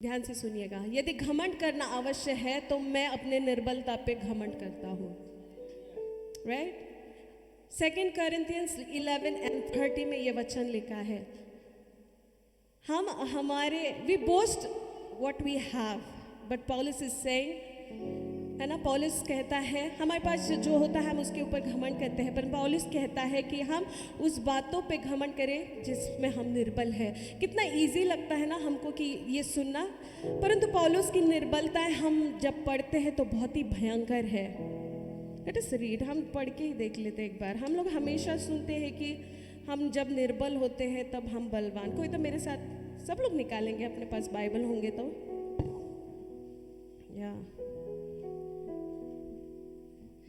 ध्यान से सुनिएगा। यदि घमंड करना अवश्य है तो मैं अपने निर्बलता पे घमंड करता हूँ। राइट? 2 Corinthians 11:30 में ये वचन लिखा है, हम हमारे we boast what we have, but Paulus is saying, है ना, पॉलुस कहता है हमारे पास जो होता है हम उसके ऊपर घमंड करते हैं, पर पॉलुस कहता है कि हम उस बातों पे घमंड करें जिसमें हम निर्बल है। कितना इजी लगता है ना हमको कि ये सुनना, परंतु पॉलुस की निर्बलताएं हम जब पढ़ते हैं तो बहुत ही भयंकर है। लेट अस रीड, हम पढ़ के ही देख लेते एक बार। हम लोग हमेशा सुनते हैं कि हम जब निर्बल होते हैं तब हम बलवान। कोई तो मेरे साथ, सब लोग निकालेंगे, अपने पास बाइबल होंगे तो, या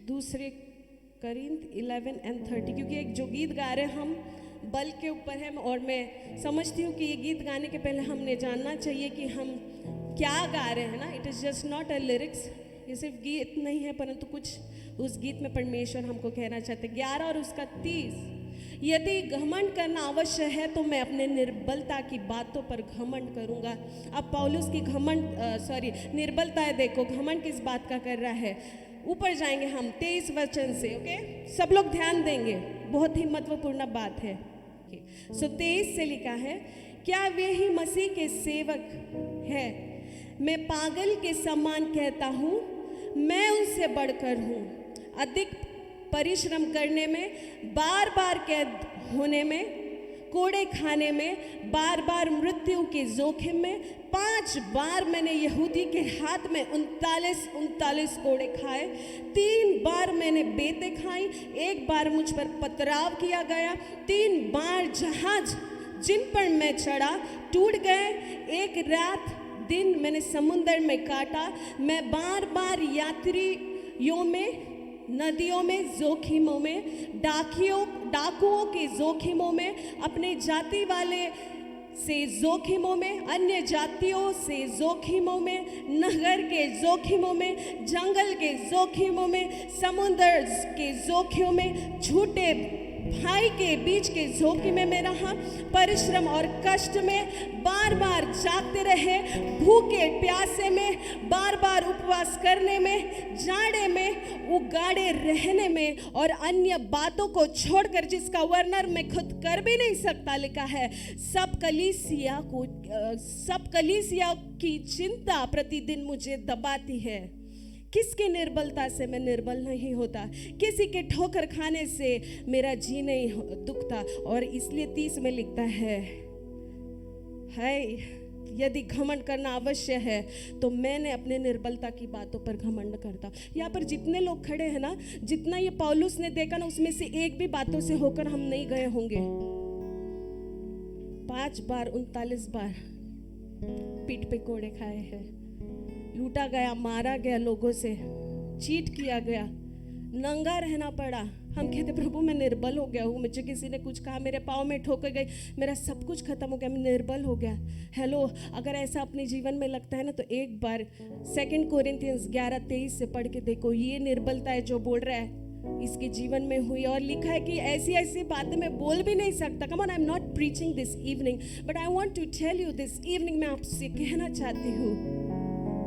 2 Corinthians 11:30, क्योंकि एक जो गीत गा रहे हैं हम बल के ऊपर है, और मैं समझती हूँ कि ये गीत गाने के पहले हमने जानना चाहिए कि हम क्या गा रहे हैं ना। It is just not a lyrics, ये सिर्फ गीत नहीं है, परंतु कुछ उस गीत में परमेश्वर हमको कहना चाहते। 11 और उसका 30, यदि घमंड करना अवश्य है तो मैं अपने निर्बलता की बातों पर घमंड करूंगा। अब पौलुस की निर्बलता है, देखो घमंड किस बात का कर रहा है। ऊपर जाएंगे हम 23 वचन से, ओके, सब लोग ध्यान देंगे, बहुत ही महत्वपूर्ण बात है। सो 23 से लिखा है, क्या वे ही मसीह के सेवक है? मैं पागल के समान कहता हूँ, मैं उनसे बढ़कर हूँ। अधिक परिश्रम करने में, बार बार कैद होने में, कोड़े खाने में, बार बार मृत्यु के जोखिम में। 5 बार मैंने यहूदी के हाथ में 39 कोड़े खाए। 3 बार मैंने बेतें खाई। 1 बार मुझ पर पथराव किया गया। 3 बार जहाज जिन पर मैं चढ़ा टूट गए। 1 रात दिन मैंने समुद्र में काटा। मैं बार बार यात्रियों में, नदियों में, जोखिमों में, डाकुओं के जोखिमों में, अपने जाति वाले से जोखिमों में, अन्य जातियों से जोखिमों में, नगर के जोखिमों में, जंगल के जोखिमों में, समुद्र के जोखिमों में, झूठे भाई के बीच के जोखिम में रहा। परिश्रम और कष्ट में, बार बार जागते रहे, भूखे प्यासे में, बार बार उपवास करने में, जाड़े में, उगाड़े रहने में, और अन्य बातों को छोड़कर जिसका वर्णन मैं खुद कर भी नहीं सकता, लिखा है सब कलीसिया की चिंता प्रतिदिन मुझे दबाती है। किसके निर्बलता से मैं निर्बल नहीं होता, किसी के ठोकर खाने से मेरा जी नहीं दुखता। और इसलिए 30 में लिखता है, यदि घमंड करना अवश्य है तो मैंने अपने निर्बलता की बातों पर घमंड करता। यहाँ पर जितने लोग खड़े हैं ना, जितना ये पौलुस ने देखा ना, उसमें से एक भी बातों से होकर हम नहीं गए होंगे। 5 बार 39 बार पीठ पे कोड़े खाए हैं, लूटा गया, मारा गया, लोगों से चीट किया गया, नंगा रहना पड़ा। हम कहते प्रभु मैं निर्बल हो गया हूँ, मुझे किसी ने कुछ कहा, मेरे पाँव में ठोकर गई, मेरा सब कुछ खत्म हो गया, मैं निर्बल हो गया। हेलो, अगर ऐसा अपने जीवन में लगता है ना, तो एक बार 2 Corinthians 11:23 से पढ़ के देखो। ये निर्बलता है जो बोल रहा है इसके जीवन में हुई, और लिखा है कि ऐसी ऐसी बातें मैं बोल भी नहीं सकता। Come on, I am not preaching this evening, but I want to tell you this evening, मैं आपसे कहना चाहती हूँ,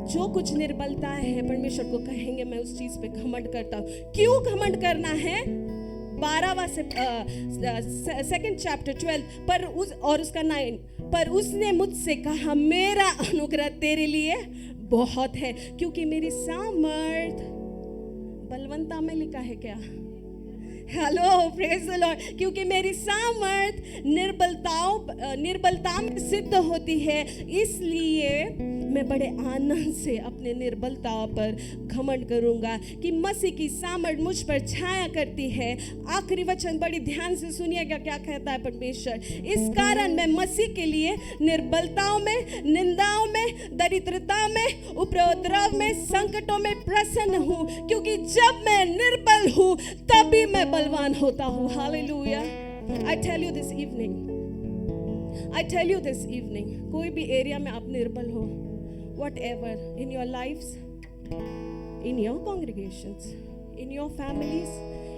जो कुछ निर्बलता है परमेश्वर को कहेंगे मैं उस चीज पे घमंड करता हूँ। क्यों घमंड करना है? 12वां से 2nd chapter 12 पर उसका 9, पर उसने मुझसे कहा मेरा अनुग्रह तेरे लिए बहुत है, क्योंकि मेरी सामर्थ बलवंता में लिखा है क्या? Hello, praise the Lord. क्योंकि मेरी सामर्थ निर्बलता में सिद्ध होती है, इसलिए मैं बड़े आनंद से अपने निर्बलताओं पर घमंड करूंगा कि मसीह की सामर्थ मुझ पर छाया करती है। आखिरी वचन बड़ी ध्यान से सुनिएगा क्या कहता है परमेश्वर। इस कारण मैं मसीह के लिए निर्बलताओं में, निंदाओं में, दरिद्रता में, उपद्रव में, संकटों में प्रसन्न हूँ, क्योंकि जब मैं निर्बल हूँ तभी मैं बलवान होता हूँ। Hallelujah. I tell you this evening, कोई भी एरिया में आप निर्बल हो, whatever, in your lives, in your congregations, in your families,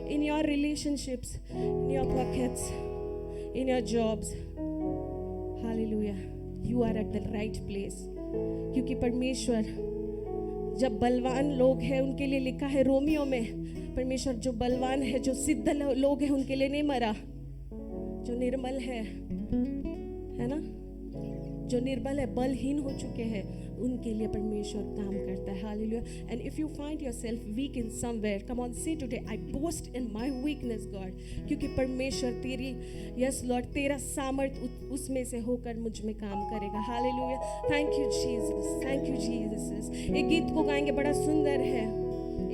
in your relationships, in your pockets, in your jobs, hallelujah, you are at the right place. क्योंकि परमेश्वर जब बलवान लोग हैं उनके लिए लिखा है रोमियो में, परमेश्वर जो बलवान है, जो सिद्ध लोग हैं उनके लिए नहीं मरा, जो निर्मल है ना, जो निर्बल है, बलहीन हो चुके हैं, उनके लिए परमेश्वर काम करता है. Hallelujah. And if you find yourself weak in somewhere, come on say today, I boast in my weakness God, क्योंकि परमेश्वर तेरी, यस लॉर्ड, तेरा सामर्थ उसमें से होकर मुझ में काम करेगा. Hallelujah. Thank you Jesus, thank you Jesus. एक गीत को गाएंगे, बड़ा सुंदर है.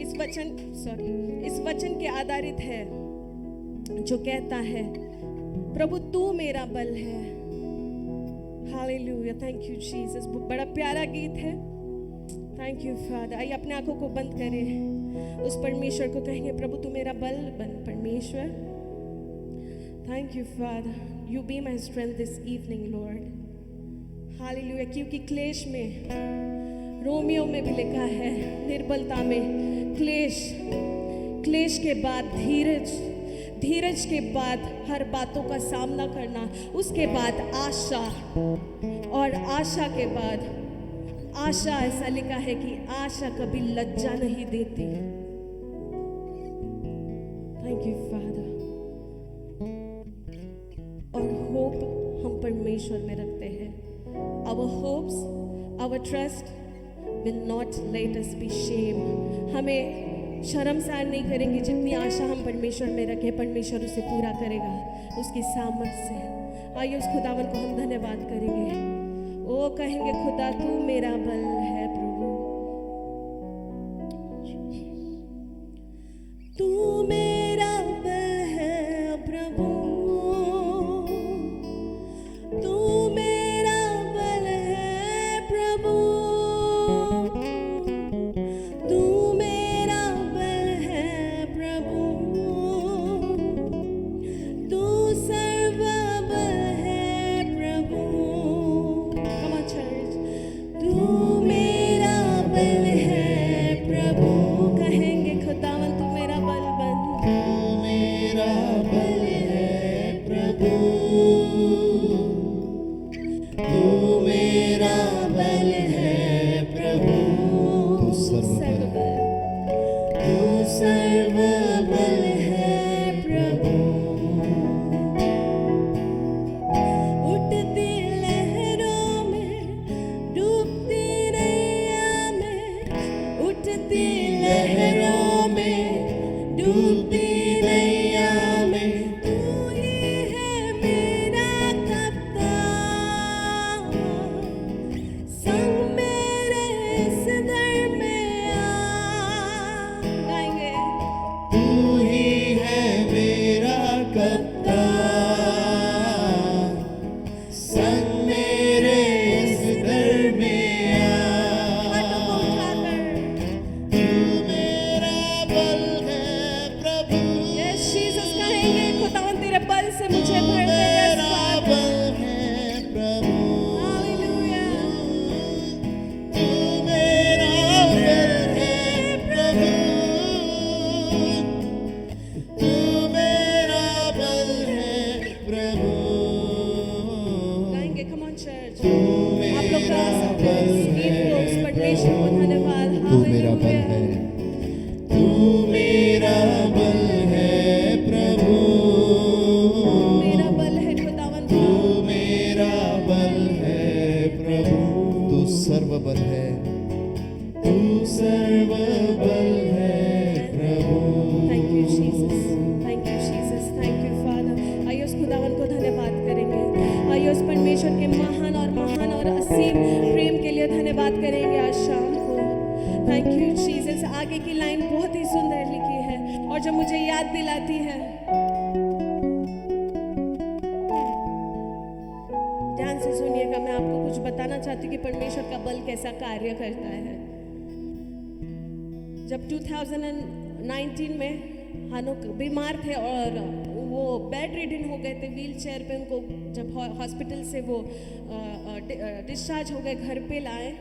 इस वचन के आधारित है जो कहता है, प्रभु तू मेरा बल है. हालेलुया. Thank you Jesus. बड़ा प्यारा गीत है. Thank you father. आइए अपने आंखों को बंद करें, उस परमेश्वर को कहेंगे, प्रभु तू मेरा बल बन परमेश्वर. Thank you father. You be my strength this evening Lord. Hallelujah. क्योंकि क्लेश में, रोमियो में भी लिखा है, निर्बलता में क्लेश के बाद धीरज के बाद हर बातों का सामना करना, उसके बाद आशा, और आशा के बाद आशा, ऐसा लिखा है कि आशा कभी लज्जा नहीं देती. Thank you father. और होप हम परमेश्वर में रखते हैं. Our hopes, our trust will not let us be shame. हमें शर्मसार नहीं करेंगे. जितनी आशा हम परमेश्वर में रखें, परमेश्वर उसे पूरा करेगा उसकी सामर्थ से. आइए उस खुदावन को हम धन्यवाद करेंगे. ओ कहेंगे, खुदा तू मेरा बल है प्रभु, तू मेरा बल है प्रभु, तू मेरा बल है प्रभु, तू मेरा बल है प्रभु, तू सर्वबल है प्रभु. Come on church. तू मेरा बल है प्रभु. कहेंगे खुदावन तू मेरा बल बन, तू मेरा बल है प्रभु, तू मेरा बल है प्रभु, तू सर्वबल, तू सर्वबल है प्रभु. उठती लहरों में, डूबती नैया में, उठती लहरों में, डूबती नैया में, तू ही है मेरा कप्तान, संग मेरे इस दर में आ. गाएंगे, तू ही है मेरा कप्तान, संग मेरे इस दर में हाथों को आ. उठाकर, तू मेरा बल है प्रभु, यस जीसस कहेंगे, खुदावन तेरे बल से मुझे तू भर दे. मेरा बल है प्रभु, हालेलुया. तू मेरा बल है प्रभु, तू मेरा बल है प्रभु, गाएंगे. Come on church. तू आप लोग गा मेरा सकते हैं बल इस गीत को, उस परमेश्वर को धन्यवाद. तू मेरा बल हालेलुया. है, तू मेरा बल है प्रभु, मेरा बल है खुदावन तू. तू मेरा बल है प्रभु, तू सर्वबल है, तू सर्वबल है प्रभु. Thank you Jesus, thank you Jesus, thank you father. आइए उस खुदावन को धन्यवाद करेंगे. आइए उस परमेश्वर के महान और असीम प्रेम के लिए धन्यवाद करेंगे आज शाम को. Thank you Jesus. आगे की लाइन बहुत ही सुंदर लिखी है और जो मुझे याद दिलाती है, ध्यान से सुनिएगा. मैं आपको कुछ बताना चाहती हूँ कि परमेश्वर का बल कैसा कार्य करता है. जब 2019 में हानुक बीमार थे और वो बेड रिडन हो गए थे, व्हील चेयर पे उनको जब हॉस्पिटल से वो डिस्चार्ज हो गए, घर पे लाए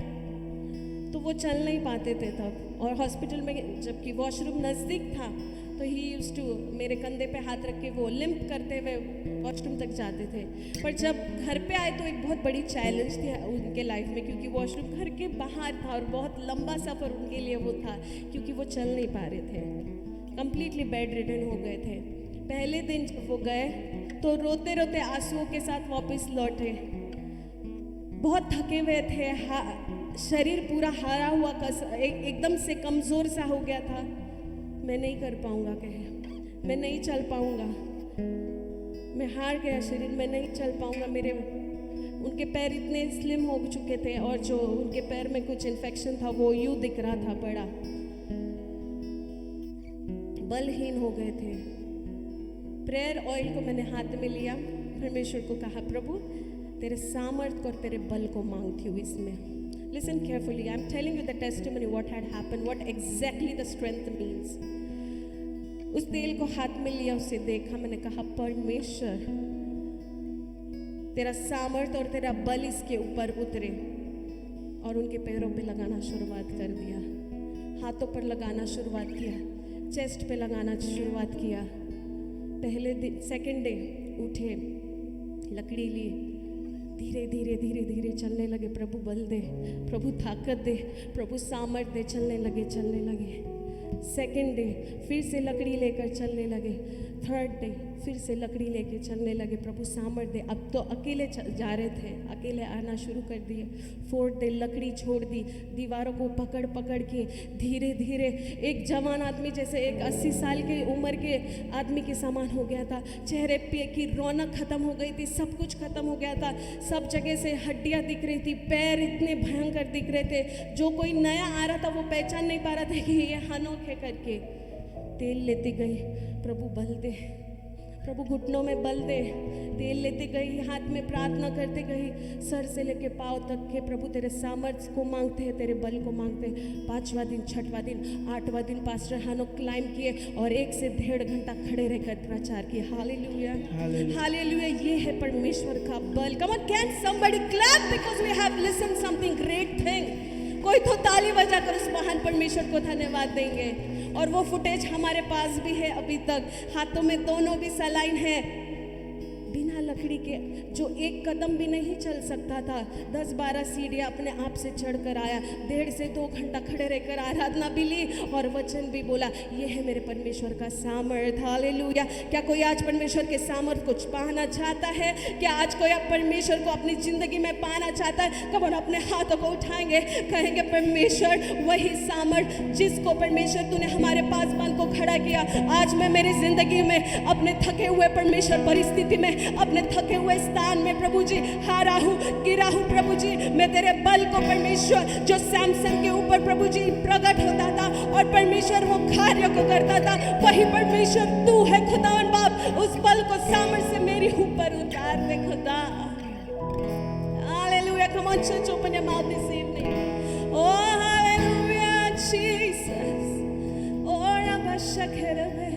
तो वो चल नहीं पाते थे तब. और हॉस्पिटल में जबकि वॉशरूम नज़दीक था तो ही यूज्ड टू मेरे कंधे पे हाथ रख के वो लिम्प करते हुए वॉशरूम तक जाते थे। पर जब घर पे आए तो एक बहुत बड़ी चैलेंज थी उनके लाइफ में, क्योंकि वॉशरूम घर के बाहर था और बहुत लंबा सफ़र उनके लिए वो था, क्योंकि वो चल नहीं पा रहे थे, कम्प्लीटली बेड रिडन हो गए थे। पहले दिन जब वो गए तो रोते रोते आंसुओं के साथ वापस लौटे। बहुत थके हुए थे, शरीर पूरा हारा हुआ एकदम से कमज़ोर सा हो गया था। मैं नहीं कर पाऊँगा कहे, मैं नहीं चल पाऊँगा, मैं हार गया शरीर, मैं नहीं चल पाऊँगा। मेरे उनके पैर इतने स्लिम हो चुके थे और जो उनके पैर में कुछ इन्फेक्शन था वो यूँ दिख रहा था, बड़ा बलहीन हो गए थे। प्रेयर ऑयल को मैंने हाथ में लिया, परमेश्वर को कहा, प्रभु तेरे सामर्थ्य और तेरे बल को मांगती हूँ इसमें। Listen carefully. I'm telling you the testimony, what had happened, what exactly the strength means. उस तेल को हाथ में लिया, उसे देखा, मैंने कहा, परमेश्वर तेरा सामर्थ्य और तेरा बल इसके ऊपर उतरे। और उनके पैरों पे लगाना शुरुआत कर दिया, हाथों पर लगाना शुरुआत किया, चेस्ट पे लगाना शुरुआत किया। पहले दिन, सेकंड डे उठे, लकड़ी ली, धीरे धीरे धीरे धीरे चलने लगे। प्रभु बल दे, प्रभु ताकत दे, प्रभु सामर्थ्य दे, चलने लगे। सेकंड डे फिर से लकड़ी लेकर चलने लगे। थर्ड डे फिर से लकड़ी लेके चलने लगे। प्रभु सामर्थ्य दे। अब तो अकेले जा रहे थे, अकेले आना शुरू कर दिए। फोर्थ डे लकड़ी छोड़ दी, दीवारों को पकड़ पकड़ के धीरे धीरे एक जवान आदमी जैसे, एक 80 साल के उम्र के आदमी के समान हो गया था। चेहरे पे की रौनक खत्म हो गई थी, सब कुछ खत्म हो गया था। सब जगह से हड्डियाँ दिख रही थी, पैर इतने भयंकर दिख रहे थे, जो कोई नया आ रहा था वो पहचान नहीं पा रहा था कि ये हनोक है करके। तेल लेती गई, प्रभु बल दे, प्रभु घुटनों में बल दे। तेल लेते गई, हाथ में प्रार्थना करते गई, सर से लेके पाँव तक के प्रभु तेरे सामर्थ्य को मांगते हैं, तेरे बल को मांगते हैं। 5वां दिन, 6वां दिन, 8वां दिन पास्टर हानोक क्लाइम किए और 1 से 1.5 घंटा खड़े रहकर प्रचार किए। Hallelujah, hallelujah. ये है परमेश्वर का बल। Come on, can somebody clap because we have listened something great thing. कोई तो ताली बजाकर उस महान परमेश्वर को धन्यवाद देंगे। और वो फुटेज हमारे पास भी है अभी तक, हाथों में दोनों भी सलाइन है, बिना लकड़ी के, जो एक कदम भी नहीं चल सकता था, 10-12 सीढ़ियाँ अपने आप से चढ़कर आया। 1.5 से 2 घंटा खड़े रहकर आराधना भी ली और वचन भी बोला। ये है मेरे परमेश्वर का सामर्थ्य। हालेलुया। क्या कोई आज परमेश्वर के सामर्थ्य को पाना चाहता है? क्या आज कोई आप परमेश्वर को अपनी जिंदगी में पाना चाहता है? कब हम अपने हाथों को उठाएंगे, कहेंगे परमेश्वर वही सामर्थ्य जिसको परमेश्वर तूने हमारे पासबान को खड़ा किया, आज मैं मेरी जिंदगी में अपने थके हुए परमेश्वर परिस्थिति में, अपने थके हुए स्थान में प्रभु जी हारा हूँ, गिरा हूँ। प्रभु जी मैं तेरे बल को परमेश्वर, जो सैमसन के ऊपर प्रभु जी प्रकट होता था और परमेश्वर वो कार्य को करता था, वही परमेश्वर तू है खुदावन बाप। उस बल को सामर्थ्य से मेरे ऊपर उतार दे खुदा। Hallelujah. Come on church, open your mouth this evening. Oh hallelujah Jesus. Oh Rabba Shakherave.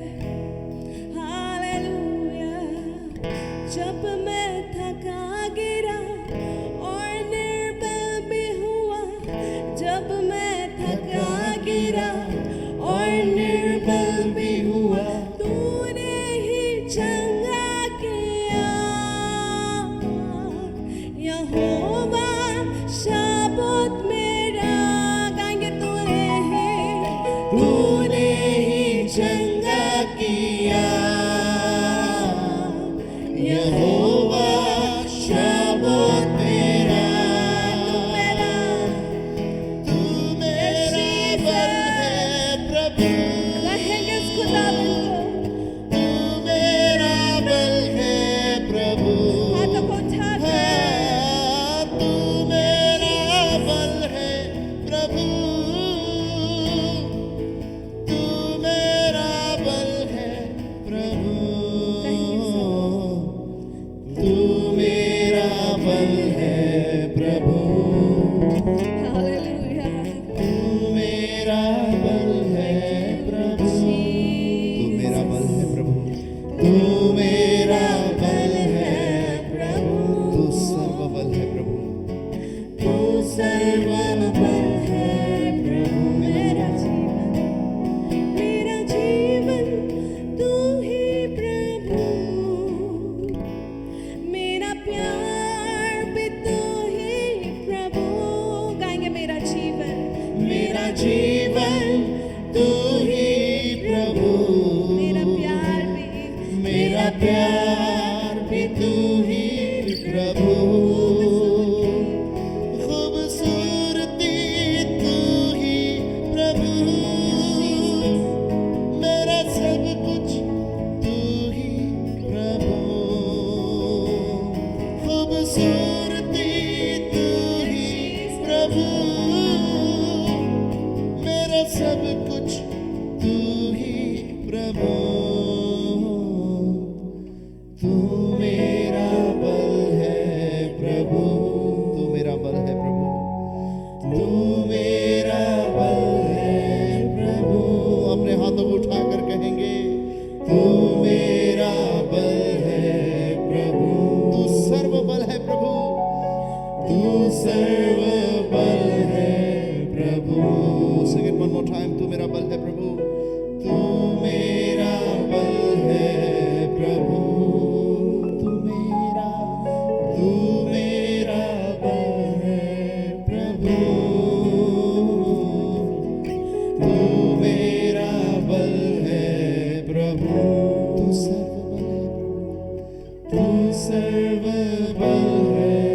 जब मैं थका गिरा और निर्बल भी हुआ, जब मैं थका गिरा और निर्बल भी हुआ, तूने ही चंगा किया। यहोवा शाबोत मेरा, गाएंगे तूने ही चंगा किया। यहोवा शाबोत मेरा, तू मेरा बल है प्रभु। कहेंगे इस खुदावन को, तू मेरा बल है प्रभु। हाथों को उठाकर, तू मेरा बल है प्रभु, तू मेरा बल है प्रभु। तू मेरा बल है प्रभु। हालेलुया। तू मेरा बल है प्रभु, तू मेरा बल है प्रभु, तू मेरा बल है प्रभु, तू सर्व बल है प्रभु, तू सर्व बल है प्रभु। मेरा जीवन जीवन तू ही प्रभु, मेरा प्यार भी तू ही प्रभु, खूबसूरती तू ही प्रभु, मेरा सब कुछ तू ही प्रभु, खूबसूरती तू ही प्रभु, मेरा सब कुछ तू ही प्रभु, तू मेरा बल है प्रभु, तू मेरा बल है प्रभु, तू मेरा बल है प्रभु। अपने हाथों को उठाकर कहेंगे, तू मेरा बल है प्रभु, तू सर्व बल है प्रभु, तू सर्व बल है प्रभु। Sing it one more time, तू मेरा बल है प्रभु, तू मेरा बल है प्रभु, तू मेरा बल है प्रभु, तू मेरा बल है प्रभु, तू सर्व बल है प्रभु, तू सर्व बल है